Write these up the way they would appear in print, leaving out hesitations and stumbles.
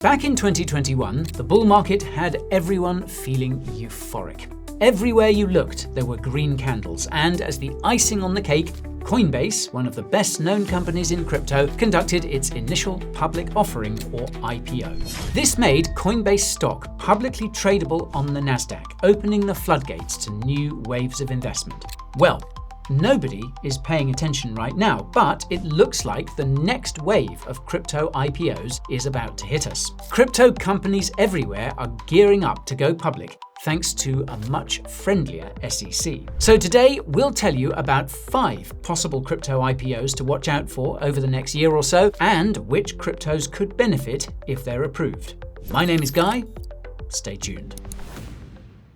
Back in 2021, the bull market had everyone feeling euphoric. Everywhere you looked, there were green candles, and as the icing on the cake, Coinbase, one of the best-known companies in crypto, conducted its initial public offering, or IPO. This made Coinbase stock publicly tradable on the Nasdaq, opening the floodgates to new waves of investment. Well, nobody is paying attention right now, but it looks like the next wave of crypto IPOs is about to hit us. Crypto companies everywhere are gearing up to go public, thanks to a much friendlier SEC. So today, we'll tell you about 5 possible crypto IPOs to watch out for over the next year or so, and which cryptos could benefit if they're approved. My name is Guy. Stay tuned.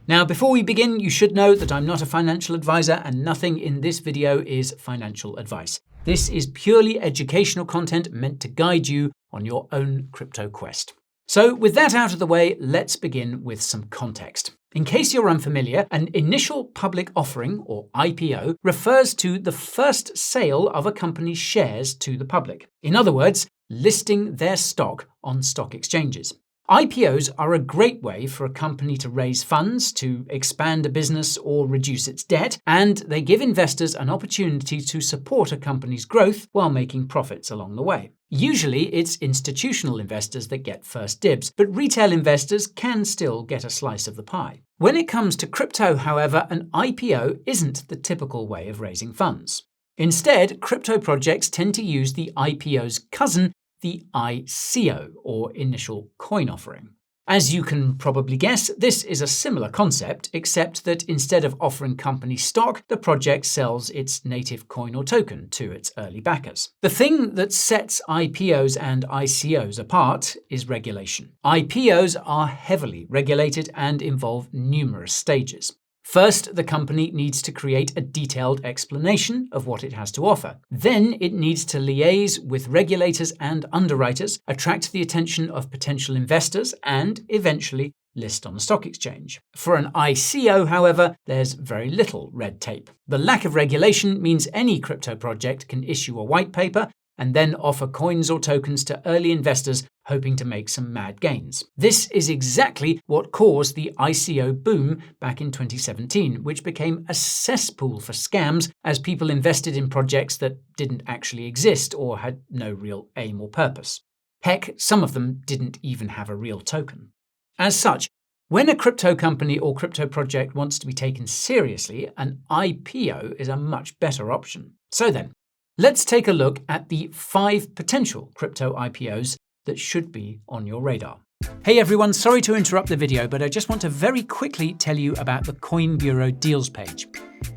Now, before we begin, you should know that I'm not a financial advisor and nothing in this video is financial advice. This is purely educational content meant to guide you on your own crypto quest. So with that out of the way, let's begin with some context. In case you're unfamiliar, an initial public offering, or IPO, refers to the first sale of a company's shares to the public. In other words, listing their stock on stock exchanges. IPOs are a great way for a company to raise funds, to expand a business or reduce its debt, and they give investors an opportunity to support a company's growth while making profits along the way. Usually, it's institutional investors that get first dibs, but retail investors can still get a slice of the pie. When it comes to crypto, however, an IPO isn't the typical way of raising funds. Instead, crypto projects tend to use the IPO's cousin, the ICO, or initial coin offering. As you can probably guess, this is a similar concept, except that instead of offering company stock, the project sells its native coin or token to its early backers. The thing that sets IPOs and ICOs apart is regulation. IPOs are heavily regulated and involve numerous stages. First, the company needs to create a detailed explanation of what it has to offer. Then it needs to liaise with regulators and underwriters, attract the attention of potential investors, and eventually list on a stock exchange. For an ICO, however, there's very little red tape. The lack of regulation means any crypto project can issue a white paper and then offer coins or tokens to early investors hoping to make some mad gains. This is exactly what caused the ICO boom back in 2017, which became a cesspool for scams as people invested in projects that didn't actually exist or had no real aim or purpose. Heck, some of them didn't even have a real token. As such, when a crypto company or crypto project wants to be taken seriously, an IPO is a much better option. So then, let's take a look at the 5 potential crypto IPOs that should be on your radar. Hey everyone, sorry to interrupt the video, but I just want to very quickly tell you about the Coin Bureau Deals page.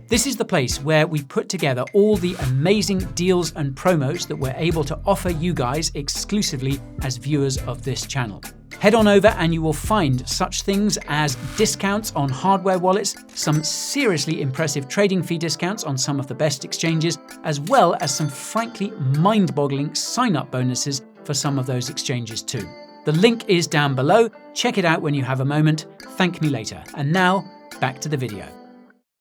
This is the place where we put together all the amazing deals and promos that we're able to offer you guys exclusively as viewers of this channel. Head on over and you will find such things as discounts on hardware wallets, some seriously impressive trading fee discounts on some of the best exchanges, as well as some frankly mind-boggling sign-up bonuses for some of those exchanges too. The link is down below. Check it out when you have a moment. Thank me later. And now, back to the video.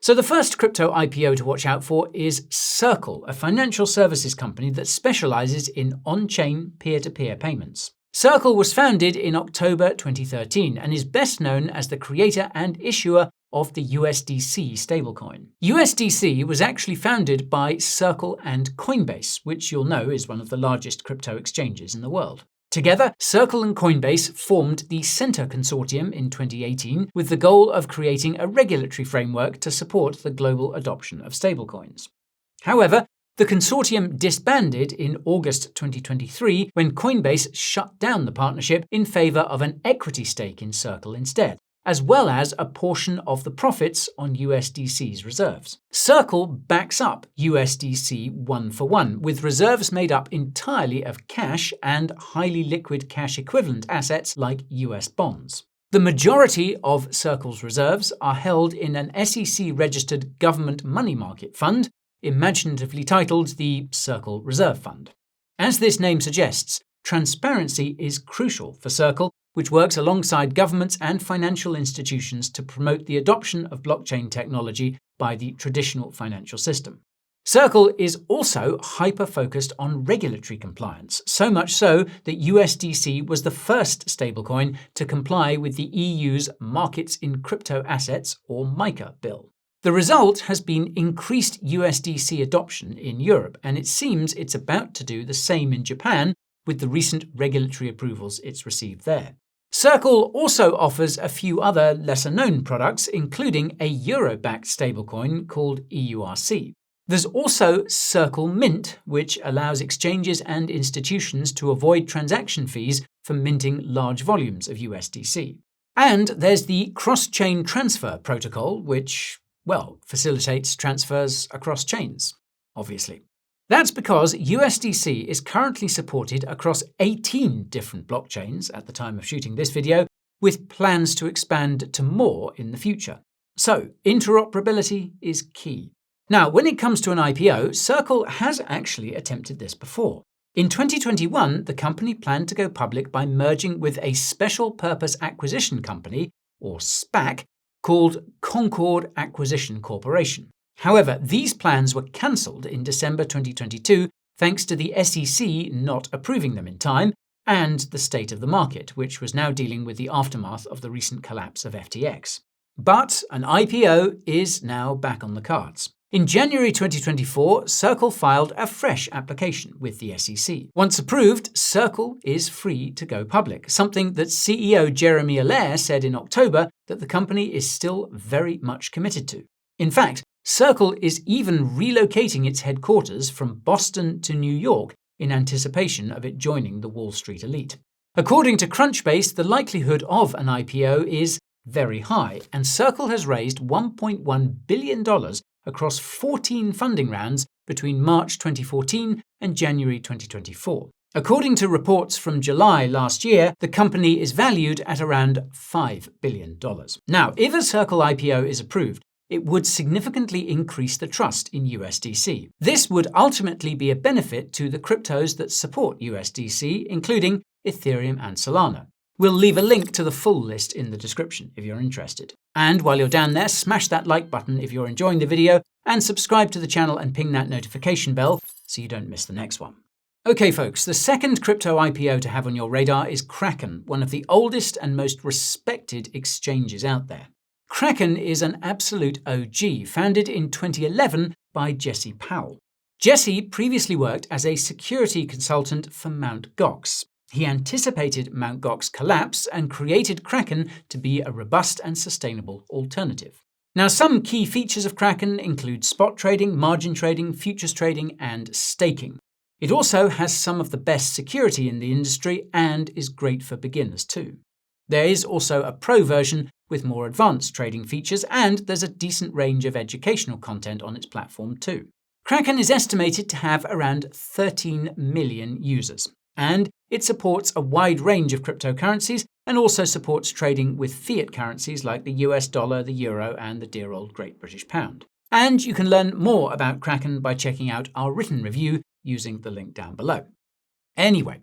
So the first crypto IPO to watch out for is Circle, a financial services company that specializes in on-chain peer-to-peer payments. Circle was founded in October 2013 and is best known as the creator and issuer of the USDC stablecoin. USDC was actually founded by Circle and Coinbase, which you'll know is one of the largest crypto exchanges in the world. Together, Circle and Coinbase formed the Center Consortium in 2018 with the goal of creating a regulatory framework to support the global adoption of stablecoins. However, the consortium disbanded in August 2023 when Coinbase shut down the partnership in favor of an equity stake in Circle instead, as well as a portion of the profits on USDC's reserves. Circle backs up USDC 1-for-1, with reserves made up entirely of cash and highly liquid cash equivalent assets like US bonds. The majority of Circle's reserves are held in an SEC-registered government money market fund, imaginatively titled the Circle Reserve Fund. As this name suggests, transparency is crucial for Circle, which works alongside governments and financial institutions to promote the adoption of blockchain technology by the traditional financial system. Circle is also hyper-focused on regulatory compliance, so much so that USDC was the first stablecoin to comply with the EU's Markets in Crypto Assets, or MiCA, bill. The result has been increased USDC adoption in Europe, and it seems it's about to do the same in Japan with the recent regulatory approvals it's received there. Circle also offers a few other lesser-known products, including a euro-backed stablecoin called EURC. There's also Circle Mint, which allows exchanges and institutions to avoid transaction fees for minting large volumes of USDC. And there's the cross-chain transfer protocol, which, well, facilitates transfers across chains, obviously. That's because USDC is currently supported across 18 different blockchains at the time of shooting this video, with plans to expand to more in the future. So, interoperability is key. Now, when it comes to an IPO, Circle has actually attempted this before. In 2021, the company planned to go public by merging with a special purpose acquisition company, or SPAC, called Concord Acquisition Corporation. However, these plans were cancelled in December 2022 thanks to the SEC not approving them in time and the state of the market, which was now dealing with the aftermath of the recent collapse of FTX. But an IPO is now back on the cards. In January 2024, Circle filed a fresh application with the SEC. Once approved, Circle is free to go public, something that CEO Jeremy Allaire said in October that the company is still very much committed to. In fact, Circle is even relocating its headquarters from Boston to New York in anticipation of it joining the Wall Street elite. According to Crunchbase, the likelihood of an IPO is very high, and Circle has raised $1.1 billion across 14 funding rounds between March 2014 and January 2024. According to reports from July last year, the company is valued at around $5 billion. Now, if a Circle IPO is approved, it would significantly increase the trust in USDC. This would ultimately be a benefit to the cryptos that support USDC, including Ethereum and Solana. We'll leave a link to the full list in the description if you're interested. And while you're down there, smash that like button if you're enjoying the video, and subscribe to the channel and ping that notification bell so you don't miss the next one. Okay folks, the second crypto IPO to have on your radar is Kraken, one of the oldest and most respected exchanges out there. Kraken is an absolute OG, founded in 2011 by Jesse Powell. Jesse previously worked as a security consultant for Mt. Gox. He anticipated Mt. Gox collapse and created Kraken to be a robust and sustainable alternative. Now, some key features of Kraken include spot trading, margin trading, futures trading, and staking. It also has some of the best security in the industry and is great for beginners too. There is also a pro version with more advanced trading features, and there's a decent range of educational content on its platform too. Kraken is estimated to have around 13 million users, and it supports a wide range of cryptocurrencies and also supports trading with fiat currencies like the US dollar, the euro, and the dear old Great British Pound. And you can learn more about Kraken by checking out our written review using the link down below. Anyway,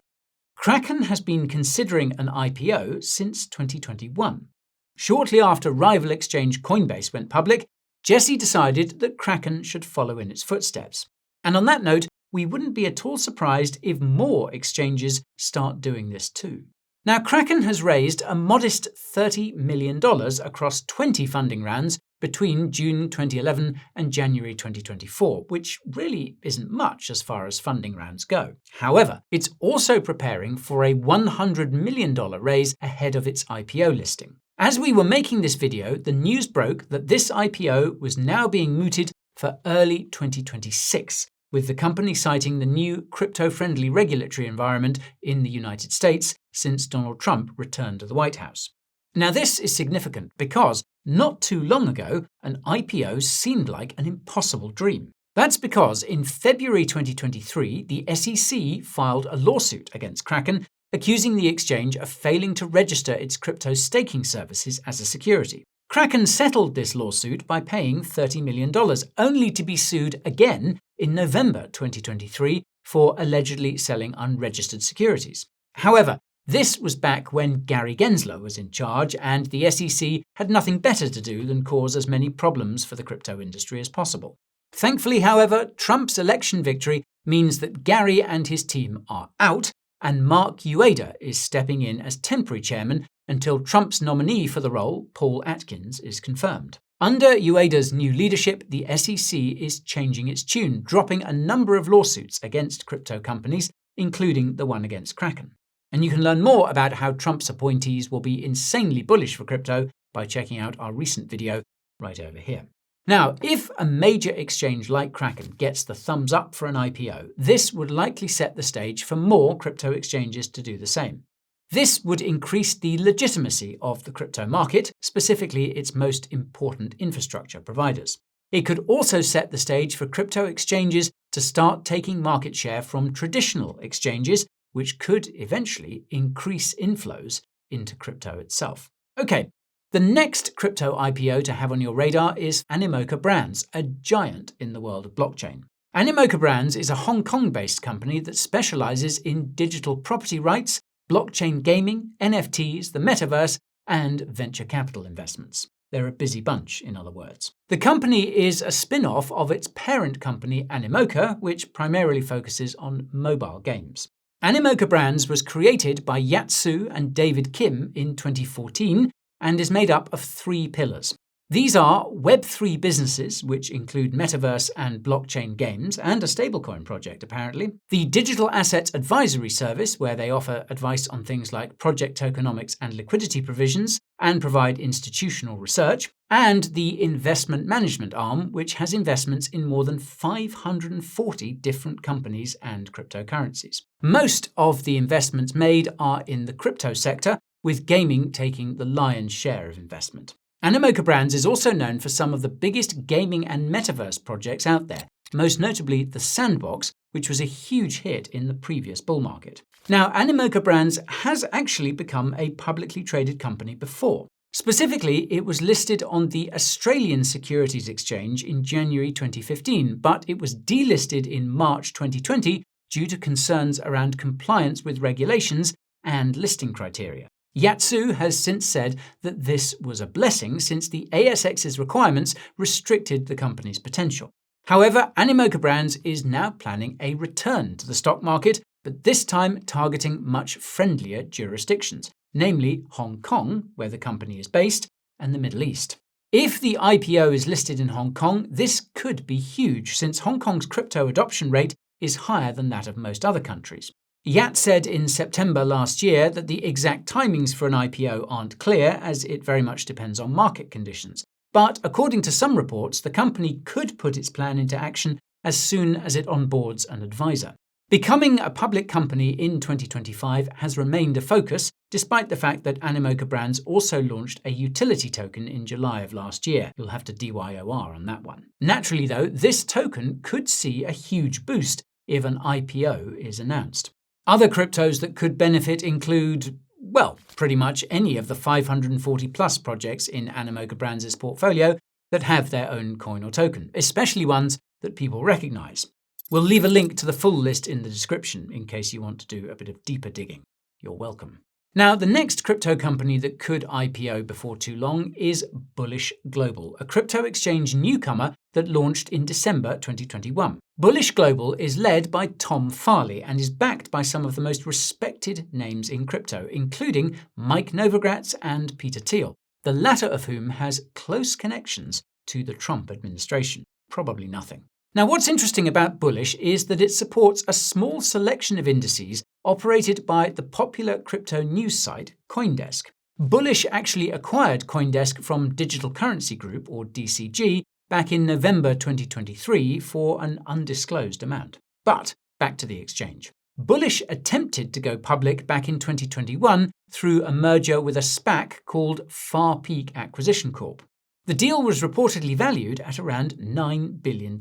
Kraken has been considering an IPO since 2021. Shortly after rival exchange Coinbase went public, Jesse decided that Kraken should follow in its footsteps. And on that note, we wouldn't be at all surprised if more exchanges start doing this too. Now, Kraken has raised a modest $30 million across 20 funding rounds between June 2011 and January 2024, which really isn't much as far as funding rounds go. However, it's also preparing for a $100 million raise ahead of its IPO listing. As we were making this video, the news broke that this IPO was now being mooted for early 2026, with the company citing the new crypto-friendly regulatory environment in the United States since Donald Trump returned to the White House. Now, this is significant because not too long ago, an IPO seemed like an impossible dream. That's because in February 2023, the SEC filed a lawsuit against Kraken, accusing the exchange of failing to register its crypto staking services as a security. Kraken settled this lawsuit by paying $30 million, only to be sued again in November 2023 for allegedly selling unregistered securities. However, this was back when Gary Gensler was in charge, and the SEC had nothing better to do than cause as many problems for the crypto industry as possible. Thankfully, however, Trump's election victory means that Gary and his team are out, and Mark Ueda is stepping in as temporary chairman until Trump's nominee for the role, Paul Atkins, is confirmed. Under Ueda's new leadership, the SEC is changing its tune, dropping a number of lawsuits against crypto companies, including the one against Kraken. And you can learn more about how Trump's appointees will be insanely bullish for crypto by checking out our recent video right over here. Now, if a major exchange like Kraken gets the thumbs up for an IPO, this would likely set the stage for more crypto exchanges to do the same. This would increase the legitimacy of the crypto market, specifically its most important infrastructure providers. It could also set the stage for crypto exchanges to start taking market share from traditional exchanges, which could eventually increase inflows into crypto itself. Okay, the next crypto IPO to have on your radar is Animoca Brands, a giant in the world of blockchain. Animoca Brands is a Hong Kong-based company that specializes in digital property rights, blockchain gaming, NFTs, the metaverse, and venture capital investments. They're a busy bunch, in other words. The company is a spin-off of its parent company Animoca, which primarily focuses on mobile games. Animoca Brands was created by Yat Su and David Kim in 2014 and is made up of 3 pillars. These are Web3 businesses, which include metaverse and blockchain games, and a stablecoin project, apparently. The Digital Assets Advisory Service, where they offer advice on things like project tokenomics and liquidity provisions, and provide institutional research. And the Investment Management arm, which has investments in more than 540 different companies and cryptocurrencies. Most of the investments made are in the crypto sector, with gaming taking the lion's share of investment. Animoca Brands is also known for some of the biggest gaming and metaverse projects out there, most notably The Sandbox, which was a huge hit in the previous bull market. Now, Animoca Brands has actually become a publicly traded company before. Specifically, it was listed on the Australian Securities Exchange in January 2015, but it was delisted in March 2020 due to concerns around compliance with regulations and listing criteria. Yat Su has since said that this was a blessing since the ASX's requirements restricted the company's potential. However, Animoca Brands is now planning a return to the stock market, but this time targeting much friendlier jurisdictions, namely Hong Kong, where the company is based, and the Middle East. If the IPO is listed in Hong Kong, this could be huge since Hong Kong's crypto adoption rate is higher than that of most other countries. Yat said in September last year that the exact timings for an IPO aren't clear, as it very much depends on market conditions. But according to some reports, the company could put its plan into action as soon as it onboards an advisor. Becoming a public company in 2025 has remained a focus, despite the fact that Animoca Brands also launched a utility token in July of last year. You'll have to DYOR on that one. Naturally, though, this token could see a huge boost if an IPO is announced. Other cryptos that could benefit include, well, pretty much any of the 540 plus projects in Animoca Brands' portfolio that have their own coin or token, especially ones that people recognize. We'll leave a link to the full list in the description in case you want to do a bit of deeper digging. You're welcome. Now, the next crypto company that could IPO before too long is Bullish Global, a crypto exchange newcomer that launched in December 2021. Bullish Global is led by Tom Farley and is backed by some of the most respected names in crypto, including Mike Novogratz and Peter Thiel, the latter of whom has close connections to the Trump administration. Probably nothing. Now, what's interesting about Bullish is that it supports a small selection of indices operated by the popular crypto news site CoinDesk. Bullish actually acquired CoinDesk from Digital Currency Group, or DCG, back in November 2023 for an undisclosed amount. But back to the exchange. Bullish attempted to go public back in 2021 through a merger with a SPAC called Far Peak Acquisition Corp. The deal was reportedly valued at around $9 billion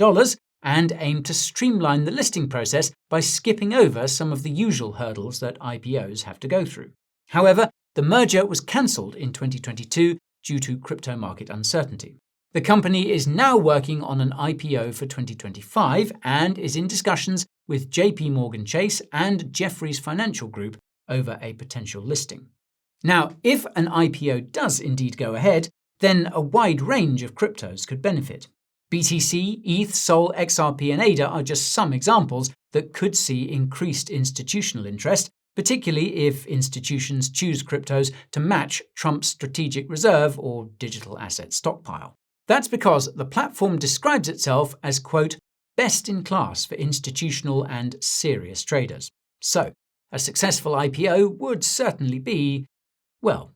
and aimed to streamline the listing process by skipping over some of the usual hurdles that IPOs have to go through. However, the merger was cancelled in 2022 due to crypto market uncertainty. The company is now working on an IPO for 2025 and is in discussions with JP Morgan Chase and Jefferies Financial Group over a potential listing. Now, if an IPO does indeed go ahead, then a wide range of cryptos could benefit. BTC, ETH, Sol, XRP, and ADA are just some examples that could see increased institutional interest, particularly if institutions choose cryptos to match Trump's strategic reserve or digital asset stockpile. That's because the platform describes itself as, quote, best in class for institutional and serious traders. So, a successful IPO would certainly be, well,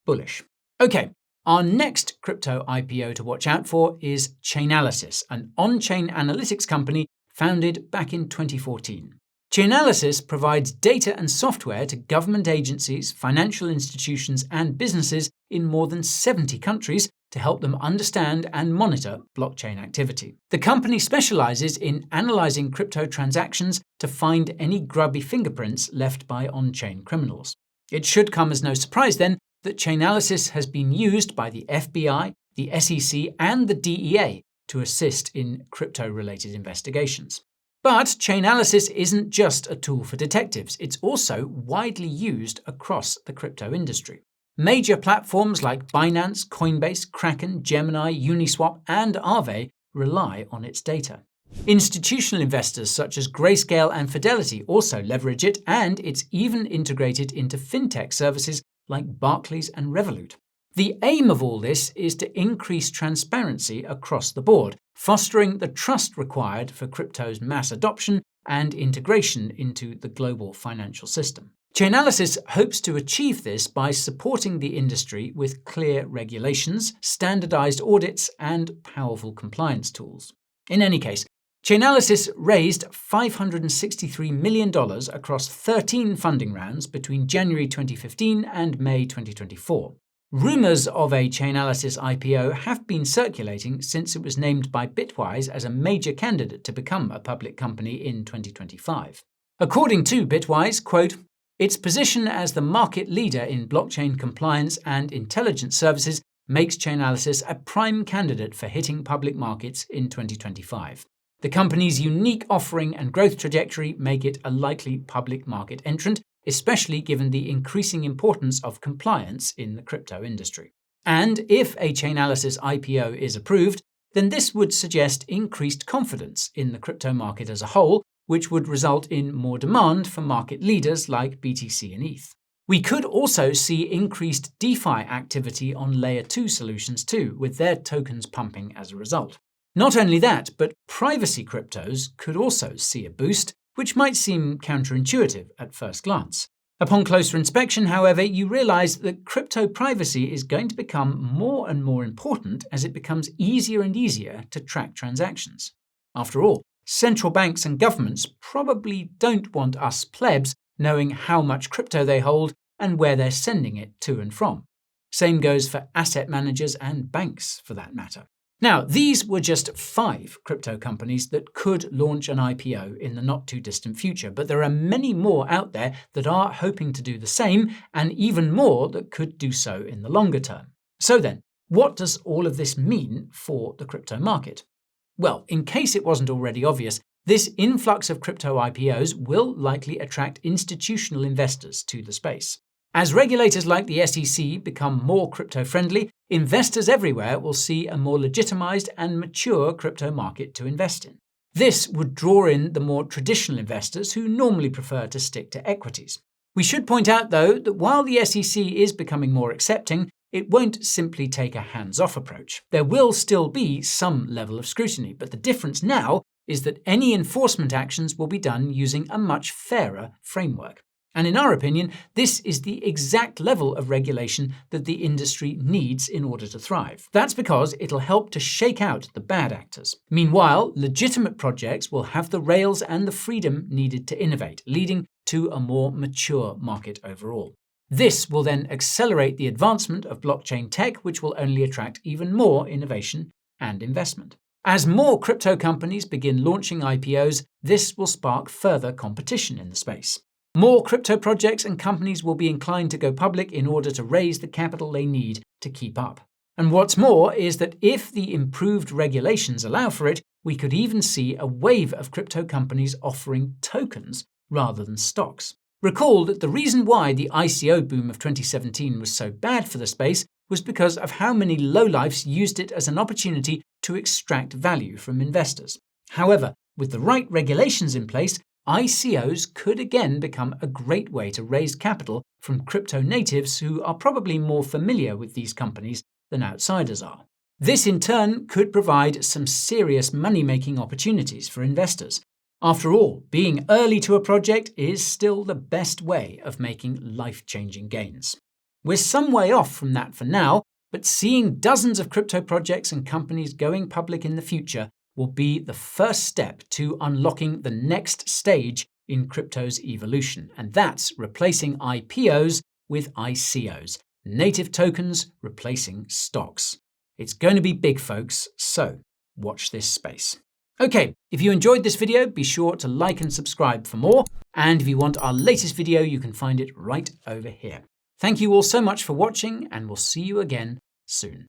bullish. Okay, our next crypto IPO to watch out for is Chainalysis, an on-chain analytics company founded back in 2014. Chainalysis provides data and software to government agencies, financial institutions, and businesses in more than 70 countries to help them understand and monitor blockchain activity. The company specializes in analyzing crypto transactions to find any grubby fingerprints left by on-chain criminals. It should come as no surprise, then, that Chainalysis has been used by the FBI, the SEC, and the DEA to assist in crypto-related investigations. But Chainalysis isn't just a tool for detectives, it's also widely used across the crypto industry. Major platforms like Binance, Coinbase, Kraken, Gemini, Uniswap, and Aave rely on its data. Institutional investors such as Grayscale and Fidelity also leverage it, and it's even integrated into fintech services like Barclays and Revolut. The aim of all this is to increase transparency across the board, fostering the trust required for crypto's mass adoption and integration into the global financial system. Chainalysis hopes to achieve this by supporting the industry with clear regulations, standardized audits, and powerful compliance tools. In any case, Chainalysis raised $563 million across 13 funding rounds between January 2015 and May 2024. Rumors of a Chainalysis IPO have been circulating since it was named by Bitwise as a major candidate to become a public company in 2025. According to Bitwise, quote, its position as the market leader in blockchain compliance and intelligence services makes Chainalysis a prime candidate for hitting public markets in 2025. The company's unique offering and growth trajectory make it a likely public market entrant, especially given the increasing importance of compliance in the crypto industry. And if a Chainalysis IPO is approved, then this would suggest increased confidence in the crypto market as a whole, which would result in more demand for market leaders like BTC and ETH. We could also see increased DeFi activity on Layer 2 solutions too, with their tokens pumping as a result. Not only that, but privacy cryptos could also see a boost, which might seem counterintuitive at first glance. Upon closer inspection, however, you realize that crypto privacy is going to become more and more important as it becomes easier and easier to track transactions. After all, central banks and governments probably don't want us plebs knowing how much crypto they hold and where they're sending it to and from. Same goes for asset managers and banks, for that matter. Now, these were just 5 crypto companies that could launch an IPO in the not-too-distant future, but there are many more out there that are hoping to do the same, and even more that could do so in the longer term. So then, what does all of this mean for the crypto market? Well, in case it wasn't already obvious, this influx of crypto IPOs will likely attract institutional investors to the space. As regulators like the SEC become more crypto-friendly, investors everywhere will see a more legitimized and mature crypto market to invest in. This would draw in the more traditional investors who normally prefer to stick to equities. We should point out, though, that while the SEC is becoming more accepting, it won't simply take a hands-off approach. There will still be some level of scrutiny, but the difference now is that any enforcement actions will be done using a much fairer framework. And in our opinion, this is the exact level of regulation that the industry needs in order to thrive. That's because it'll help to shake out the bad actors. Meanwhile, legitimate projects will have the rails and the freedom needed to innovate, leading to a more mature market overall. This will then accelerate the advancement of blockchain tech, which will only attract even more innovation and investment. As more crypto companies begin launching IPOs, this will spark further competition in the space. More crypto projects and companies will be inclined to go public in order to raise the capital they need to keep up. And what's more is that if the improved regulations allow for it, we could even see a wave of crypto companies offering tokens rather than stocks. Recall that the reason why the ICO boom of 2017 was so bad for the space was because of how many lowlifes used it as an opportunity to extract value from investors. However, with the right regulations in place, ICOs could again become a great way to raise capital from crypto natives who are probably more familiar with these companies than outsiders are. This in turn could provide some serious money-making opportunities for investors. After all, being early to a project is still the best way of making life-changing gains. We're some way off from that for now, but seeing dozens of crypto projects and companies going public in the future will be the first step to unlocking the next stage in crypto's evolution, and that's replacing IPOs with ICOs, native tokens replacing stocks. It's going to be big, folks, so watch this space. Okay, if you enjoyed this video, be sure to like and subscribe for more, and if you want our latest video, you can find it right over here. Thank you all so much for watching, and we'll see you again soon.